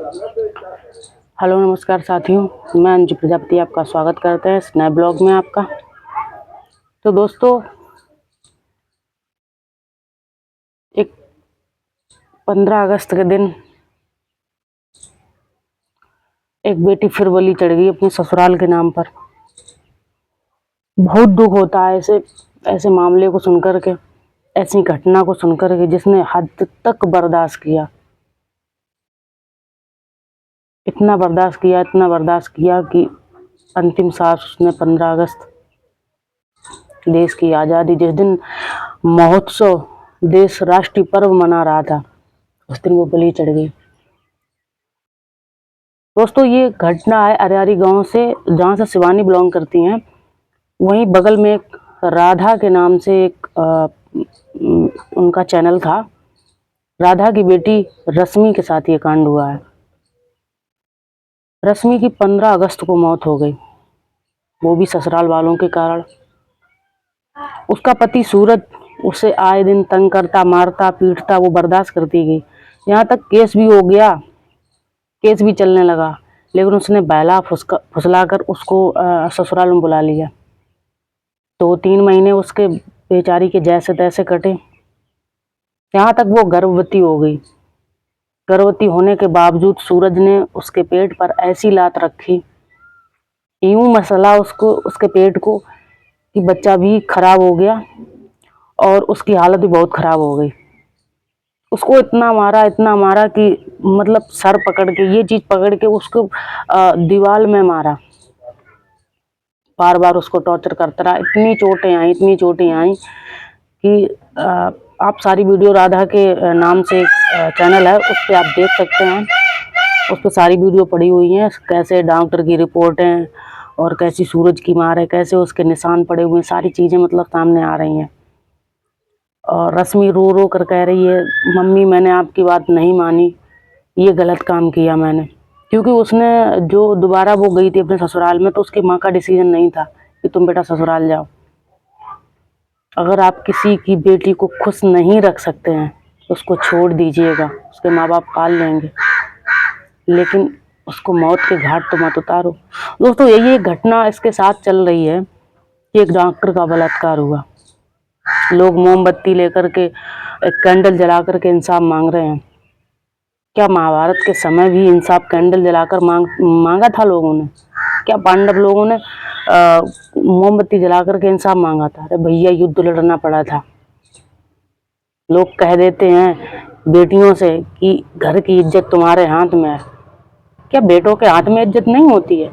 Hello नमस्कार साथियों, मैं अंजू प्रजापति आपका स्वागत करते हैं इस नए ब्लॉग में आपका। तो दोस्तों, एक 15 अगस्त के दिन एक बेटी फिर बलि चढ़ गई अपने ससुराल के नाम पर। बहुत दुख होता है ऐसे मामले को सुनकर के, ऐसी घटना को सुनकर के, जिसने हद तक बर्दाश्त किया, इतना बर्दाश्त किया कि अंतिम सांस उसने 15 अगस्त देश की आज़ादी, जिस दिन महोत्सव देश राष्ट्रीय पर्व मना रहा था, उस दिन वो बलि चढ़ गई। दोस्तों, ये घटना है अरियारी गांव से, जहाँ से शिवानी बिलोंग करती हैं। वहीं बगल में एक राधा के नाम से एक उनका चैनल था। राधा की बेटी रश्मि के साथ ये कांड हुआ है। रश्मि की 15 अगस्त को मौत हो गई, वो भी ससुराल वालों के कारण। उसका पति सूरज उसे आए दिन तंग करता, मारता, पीटता, वो बर्दाश्त करती गई। यहाँ तक केस भी हो गया, केस भी चलने लगा, लेकिन उसने बहला फुसला कर उसको ससुराल में बुला लिया। 2-3 महीने उसके बेचारी के जैसे तैसे कटे। यहाँ तक वो गर्भवती हो गई। गर्भवती होने के बावजूद सूरज ने उसके पेट पर ऐसी लात रखी, यूं मसला उसके पेट को, कि बच्चा भी खराब हो गया और उसकी हालत भी बहुत खराब हो गई। उसको इतना मारा कि मतलब सर पकड़ के, ये चीज पकड़ के उसको दीवार में मारा, बार बार उसको टॉर्चर करता रहा। इतनी चोटें आई कि आप सारी वीडियो, राधा के नाम से चैनल है, उस पर आप देख सकते हैं। उस पर सारी वीडियो पड़ी हुई हैं, कैसे डॉक्टर की रिपोर्टें और कैसी सूरज की मार है, कैसे उसके निशान पड़े हुए हैं, सारी चीज़ें मतलब सामने आ रही हैं। और रश्मि रो रो कर कह रही है, मम्मी मैंने आपकी बात नहीं मानी, ये गलत काम किया मैंने। क्योंकि उसने जो दोबारा वो गई थी अपने ससुराल में, तो उसकी माँ का डिसीजन नहीं था कि तुम बेटा ससुराल जाओ। अगर आप किसी की बेटी को खुश नहीं रख सकते हैं तो उसको छोड़ दीजिएगा, उसके माँ बाप पाल लेंगे, लेकिन उसको मौत के घाट तो मत उतारो। दोस्तों, यही एक घटना इसके साथ चल रही है कि एक डॉक्टर का बलात्कार हुआ। लोग मोमबत्ती लेकर के, एक कैंडल जला करके इंसाफ मांग रहे हैं। क्या महाभारत के समय भी इंसाफ कैंडल जलाकर मांगा था लोगों ने? क्या पांडव लोगों ने मोमबत्ती जला करके इंसाफ मांगा था? अरे भैया, युद्ध लड़ना पड़ा था। लोग कह देते हैं बेटियों से कि घर की इज्जत तुम्हारे हाथ में है। क्या बेटों के हाथ में इज्जत नहीं होती है?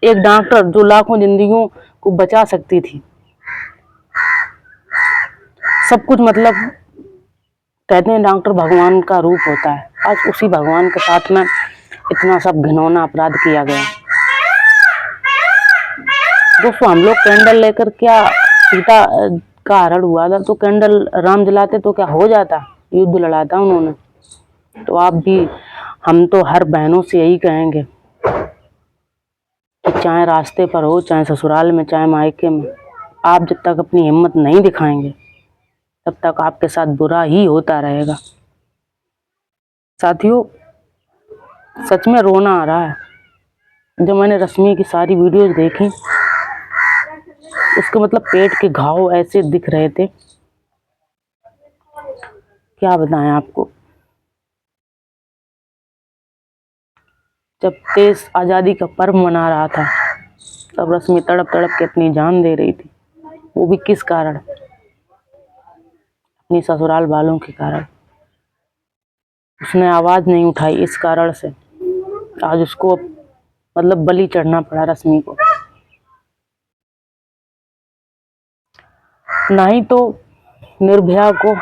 एक डॉक्टर जो लाखों जिंदगियों को बचा सकती थी, सब कुछ मतलब, कहते हैं डॉक्टर भगवान का रूप होता है, आज उसी भगवान के साथ में इतना सब घिनौना अपराध किया गया। दोस्तों, हम लोग कैंडल लेकर, क्या सीता का हरण हुआ था तो कैंडल राम जलाते तो क्या हो जाता? युद्ध लड़ाता उन्होंने। तो आप भी, हम तो हर बहनों से यही कहेंगे कि चाहे रास्ते पर हो, चाहे ससुराल में, चाहे मायके में, आप जब तक अपनी हिम्मत नहीं दिखाएंगे तब तक आपके साथ बुरा ही होता रहेगा। साथियों, सच में रोना आ रहा है। जब मैंने रश्मि की सारी वीडियोज देखी, उसके मतलब पेट के घाव ऐसे दिख रहे थे, क्या बताएं आपको। जब देश आज़ादी का पर्व मना रहा था, तब रश्मि तड़प तड़प के अपनी जान दे रही थी। वो भी किस कारण? अपनी ससुराल वालों के कारण। उसने आवाज नहीं उठाई, इस कारण से आज उसको मतलब बलि चढ़ना पड़ा रश्मि को। नहीं तो निर्भया को,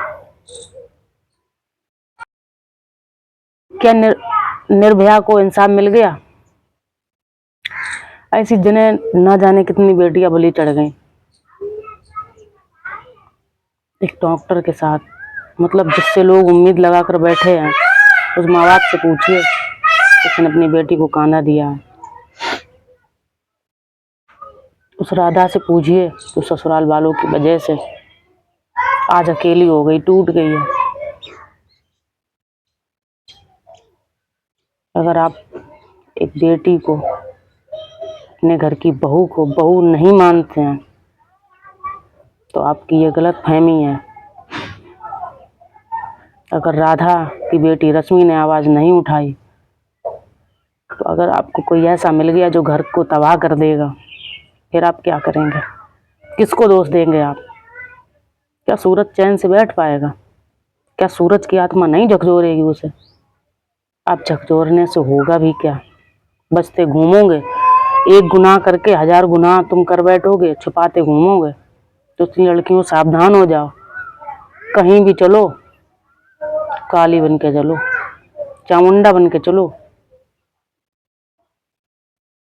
क्या निर्भया को इंसाफ मिल गया? ऐसी जिन्हें ना जाने कितनी बेटियां बलि चढ़ गई एक डॉक्टर के साथ, मतलब जिससे लोग उम्मीद लगाकर बैठे हैं। उस माँ बाप से पूछिए उसने अपनी बेटी को कांधा दिया है। उस राधा से पूछिए तो ससुराल वालों की वजह से आज अकेली हो गई, टूट गई है। अगर आप एक बेटी को, अपने घर की बहू को बहू नहीं मानते हैं तो आपकी ये गलत फहमी है। अगर राधा की बेटी रश्मि ने आवाज़ नहीं उठाई तो अगर आपको कोई ऐसा मिल गया जो घर को तबाह कर देगा, फिर आप क्या करेंगे? किसको दोष देंगे आप? क्या सूरज चैन से बैठ पाएगा? क्या सूरज की आत्मा नहीं झकझोरेगी उसे? आप झकझोरने से होगा भी क्या? बचते घूमोगे, एक गुनाह करके 1000 गुनाह तुम कर बैठोगे, छुपाते घूमोगे। तो इतनी लड़कियों सावधान हो जाओ, कहीं भी चलो काली बन के चलो, चामुंडा बन के चलो।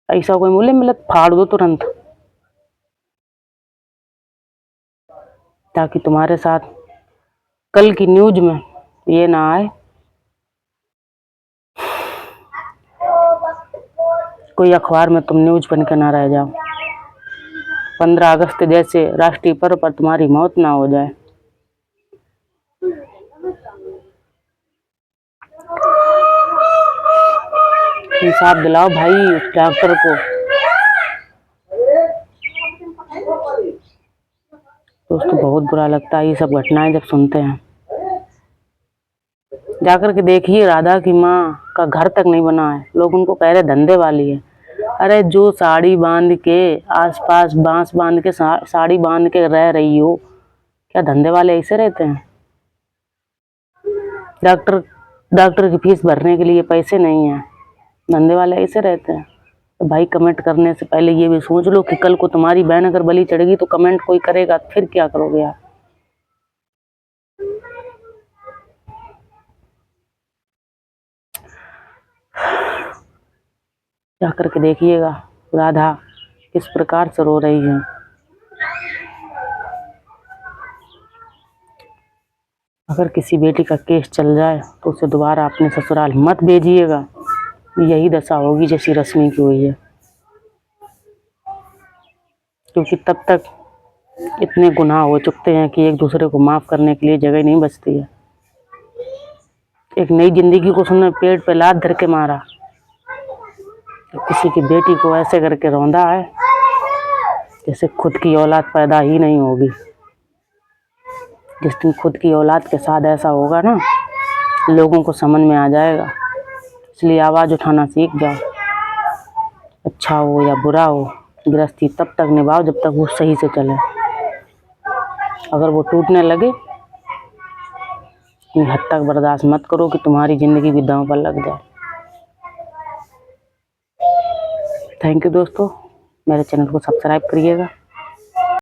ऐसा कोई बोले मिलत फाड़ दो तुरंत, ताकि तुम्हारे साथ कल की न्यूज में ये ना आए कोई अखबार में तुम न्यूज बन के ना रह जाओ। 15 अगस्त जैसे राष्ट्रीय पर्व पर तुम्हारी मौत ना हो जाए। इंसाफ दिलाओ भाई डॉक्टर को। दोस्तों बहुत बुरा लगता है ये सब घटनाएं जब सुनते हैं। जाकर के देखिए, राधा की माँ का घर तक नहीं बना है, लोग उनको कह रहे धंधे वाली है। अरे जो साड़ी बांध के आसपास बांस बांध के साड़ी बांध के रह रही हो, क्या धंधे वाले ऐसे रहते हैं? डॉक्टर की फीस भरने के लिए पैसे नहीं है, धंधे वाले ऐसे रहते हैं। तो भाई कमेंट करने से पहले ये भी सोच लो कि कल को तुम्हारी बहन अगर बलि चढ़ेगी तो कमेंट कोई करेगा, फिर क्या करोगे आप? जा करके देखिएगा राधा किस प्रकार से रो रही है। अगर किसी बेटी का केस चल जाए तो उसे दोबारा अपने ससुराल मत भेजिएगा, यही दशा होगी जैसी रश्मि की हुई है। क्योंकि तब तक इतने गुनाह हो चुकते हैं कि एक दूसरे को माफ करने के लिए जगह नहीं बचती है। एक नई जिंदगी को उसने पेट पे लात धर के मारा, तो किसी की बेटी को ऐसे करके रौंदा है जैसे खुद की औलाद पैदा ही नहीं होगी। जिस दिन खुद की औलाद के साथ ऐसा होगा ना, लोगों को समझ में आ जाएगा। इसलिए आवाज़ उठाना सीख जाओ। अच्छा हो या बुरा हो, गृहस्थी तब तक निभाओ जब तक वो सही से चले। अगर वो टूटने लगे, इतनी हद तक बर्दाश्त मत करो कि तुम्हारी ज़िंदगी भी दांव पर लग जाए। थैंक यू दोस्तों, मेरे चैनल को सब्सक्राइब करिएगा।